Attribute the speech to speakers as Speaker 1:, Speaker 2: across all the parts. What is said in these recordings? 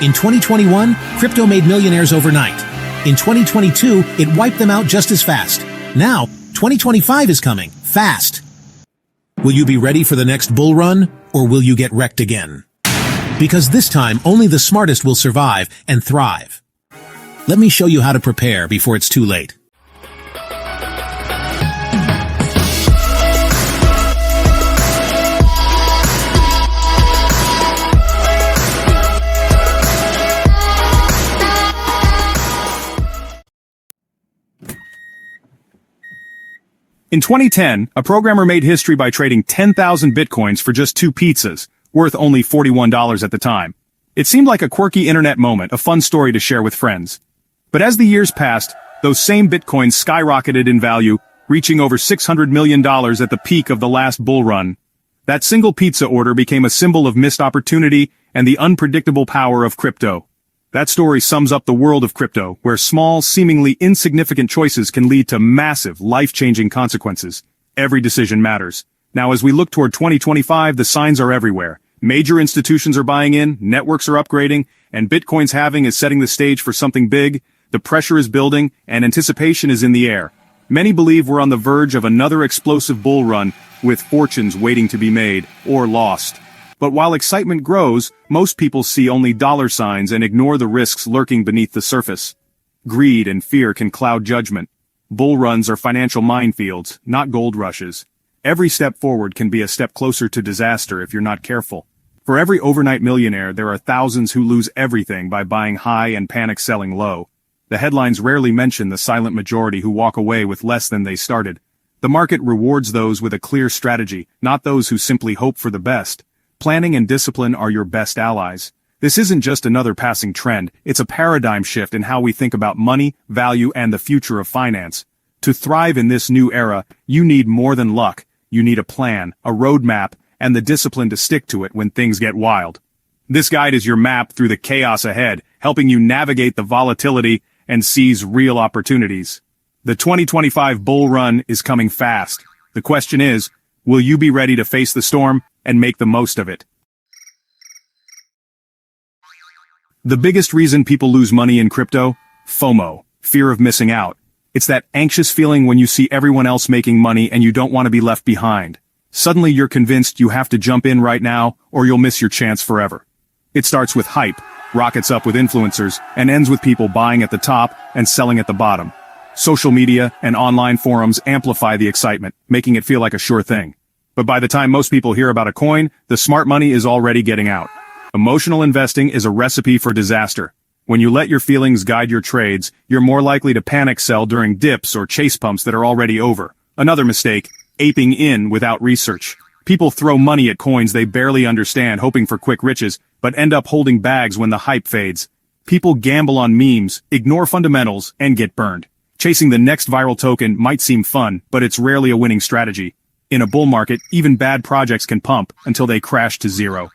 Speaker 1: In 2021, crypto made millionaires overnight. In 2022, it wiped them out just as fast. Now, 2025 is coming, fast. Will you be ready for the next bull run, or will you get wrecked again? Because this time, only the smartest will survive and thrive. Let me show you how to prepare before it's too late.
Speaker 2: In 2010, a programmer made history by trading 10,000 bitcoins for just 2 pizzas, worth only $41 at the time. It seemed like a quirky internet moment, a fun story to share with friends. But as the years passed, those same bitcoins skyrocketed in value, reaching over $600 million at the peak of the last bull run. That single pizza order became a symbol of missed opportunity and the unpredictable power of crypto. That story sums up the world of crypto, where small, seemingly insignificant choices can lead to massive, life-changing consequences. Every decision matters. Now as we look toward 2025, the signs are everywhere. Major institutions are buying in, networks are upgrading, and Bitcoin's halving is setting the stage for something big. The pressure is building, and anticipation is in the air. Many believe we're on the verge of another explosive bull run, with fortunes waiting to be made, or lost. But while excitement grows, most people see only dollar signs and ignore the risks lurking beneath the surface. Greed and fear can cloud judgment. Bull runs are financial minefields, not gold rushes. Every step forward can be a step closer to disaster if you're not careful. For every overnight millionaire, there are thousands who lose everything by buying high and panic selling low. The headlines rarely mention the silent majority who walk away with less than they started. The market rewards those with a clear strategy, not those who simply hope for the best. Planning and discipline are your best allies. This isn't just another passing trend, it's a paradigm shift in how we think about money, value, and the future of finance. To thrive in this new era, you need more than luck. You need a plan, a roadmap, and the discipline to stick to it when things get wild. This guide is your map through the chaos ahead, helping you navigate the volatility and seize real opportunities. The 2025 bull run is coming fast. The question is, will you be ready to face the storm and make the most of it? The biggest reason people lose money in crypto? FOMO, fear of missing out. It's that anxious feeling when you see everyone else making money and you don't want to be left behind. Suddenly you're convinced you have to jump in right now or you'll miss your chance forever. It starts with hype, rockets up with influencers, and ends with people buying at the top and selling at the bottom. Social media and online forums amplify the excitement, making it feel like a sure thing. But by the time most people hear about a coin, the smart money is already getting out. Emotional investing is a recipe for disaster. When you let your feelings guide your trades, you're more likely to panic sell during dips or chase pumps that are already over. Another mistake, aping in without research. People throw money at coins they barely understand, hoping for quick riches, but end up holding bags when the hype fades. People gamble on memes, ignore fundamentals, and get burned. Chasing the next viral token might seem fun, but it's rarely a winning strategy. In a bull market, even bad projects can pump until they crash to zero.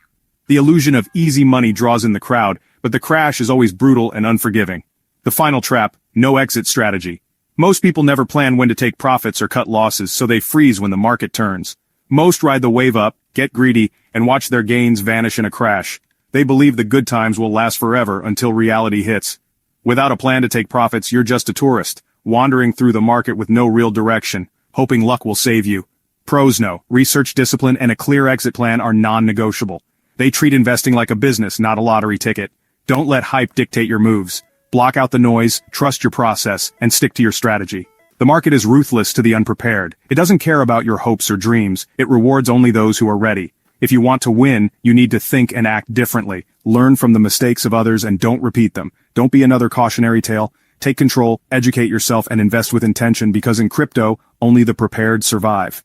Speaker 2: The illusion of easy money draws in the crowd, but the crash is always brutal and unforgiving. The final trap, no exit strategy. Most people never plan when to take profits or cut losses, so they freeze when the market turns. Most ride the wave up, get greedy, and watch their gains vanish in a crash. They believe the good times will last forever until reality hits. Without a plan to take profits, you're just a tourist, wandering through the market with no real direction, hoping luck will save you. Pros know, research discipline and a clear exit plan are non-negotiable. They treat investing like a business, not a lottery ticket. Don't let hype dictate your moves. Block out the noise, trust your process, and stick to your strategy. The market is ruthless to the unprepared. It doesn't care about your hopes or dreams. It rewards only those who are ready. If you want to win, you need to think and act differently. Learn from the mistakes of others and don't repeat them. Don't be another cautionary tale. Take control, educate yourself, and invest with intention, because in crypto, only the prepared survive.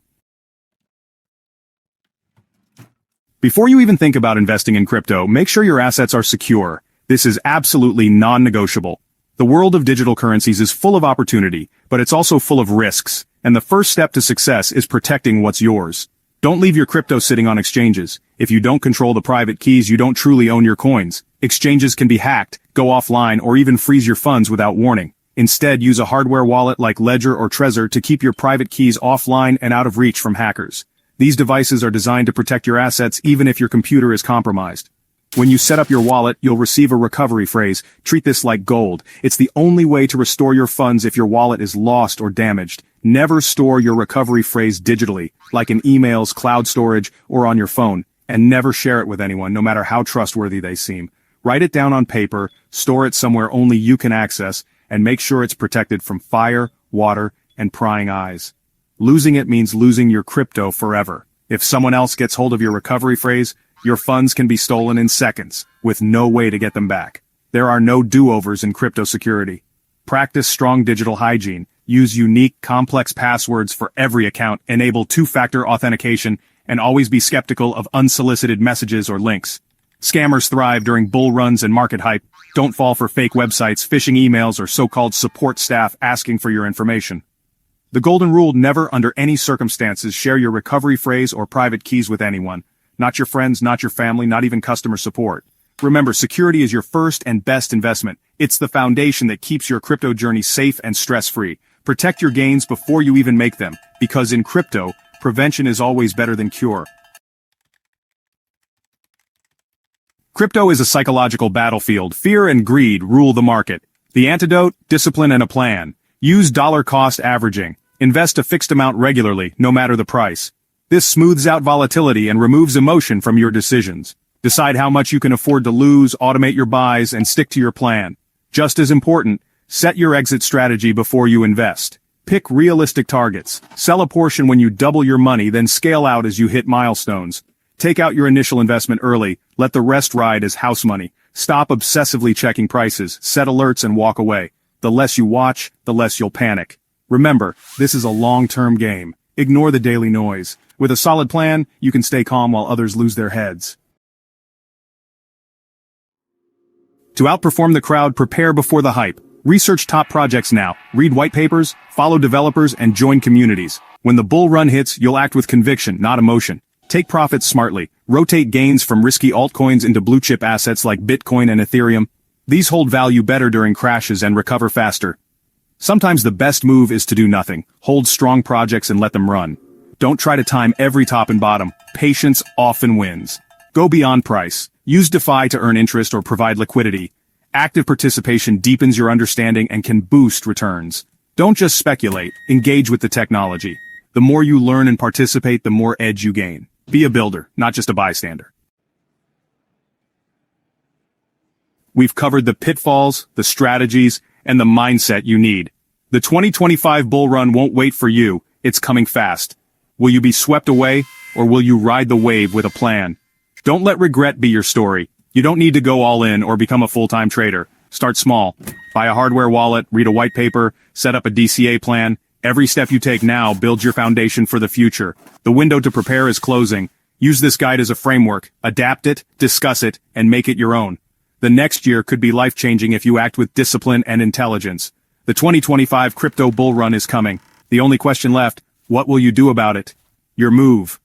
Speaker 2: Before you even think about investing in crypto, make sure your assets are secure. This is absolutely non-negotiable. The world of digital currencies is full of opportunity, but it's also full of risks, and the first step to success is protecting what's yours. Don't leave your crypto sitting on exchanges. If you don't control the private keys, you don't truly own your coins. Exchanges can be hacked, go offline, or even freeze your funds without warning. Instead, use a hardware wallet like Ledger or Trezor to keep your private keys offline and out of reach from hackers. These devices are designed to protect your assets even if your computer is compromised. When you set up your wallet, you'll receive a recovery phrase. Treat this like gold. It's the only way to restore your funds if your wallet is lost or damaged. Never store your recovery phrase digitally, like in emails, cloud storage, or on your phone, and never share it with anyone, no matter how trustworthy they seem. Write it down on paper, store it somewhere only you can access, and make sure it's protected from fire, water, and prying eyes. Losing it means losing your crypto forever. If someone else gets hold of your recovery phrase, your funds can be stolen in seconds, with no way to get them back. There are no do-overs in crypto security. Practice strong digital hygiene. Use unique, complex passwords for every account. Enable two-factor authentication, and always be skeptical of unsolicited messages or links. Scammers thrive during bull runs and market hype. Don't fall for fake websites, phishing emails, or so-called support staff asking for your information. The golden rule: never under any circumstances share your recovery phrase or private keys with anyone. Not your friends, not your family, not even customer support. Remember, security is your first and best investment. It's the foundation that keeps your crypto journey safe and stress-free. Protect your gains before you even make them, because in crypto, prevention is always better than cure. Crypto is a psychological battlefield. Fear and greed rule the market. The antidote: discipline and a plan. Use dollar-cost averaging. Invest a fixed amount regularly, no matter the price. This smooths out volatility and removes emotion from your decisions. Decide how much you can afford to lose, automate your buys, and stick to your plan. Just as important, set your exit strategy before you invest. Pick realistic targets. Sell a portion when you double your money, then scale out as you hit milestones. Take out your initial investment early. Let the rest ride as house money. Stop obsessively checking prices. Set alerts and walk away. The less you watch, the less you'll panic. Remember, this is a long-term game. Ignore the daily noise. With a solid plan, you can stay calm while others lose their heads. To outperform the crowd, prepare before the hype. Research top projects now. Read white papers, follow developers, and join communities. When the bull run hits, you'll act with conviction, not emotion. Take profits smartly. Rotate gains from risky altcoins into blue-chip assets like Bitcoin and Ethereum. These hold value better during crashes and recover faster. Sometimes the best move is to do nothing. Hold strong projects and let them run. Don't try to time every top and bottom. Patience often wins. Go beyond price. Use DeFi to earn interest or provide liquidity. Active participation deepens your understanding and can boost returns. Don't just speculate. Engage with the technology. The more you learn and participate, the more edge you gain. Be a builder, not just a bystander. We've covered the pitfalls, the strategies, and the mindset you need. The 2025 bull run won't wait for you. It's coming fast. Will you be swept away, or will you ride the wave with a plan? Don't let regret be your story. You don't need to go all in or become a full-time trader. Start small. Buy a hardware wallet, read a white paper, set up a DCA plan. Every step you take now builds your foundation for the future. The window to prepare is closing. Use this guide as a framework. Adapt it, discuss it, and make it your own. The next year could be life-changing if you act with discipline and intelligence. The 2025 crypto bull run is coming. The only question left: what will you do about it? Your move,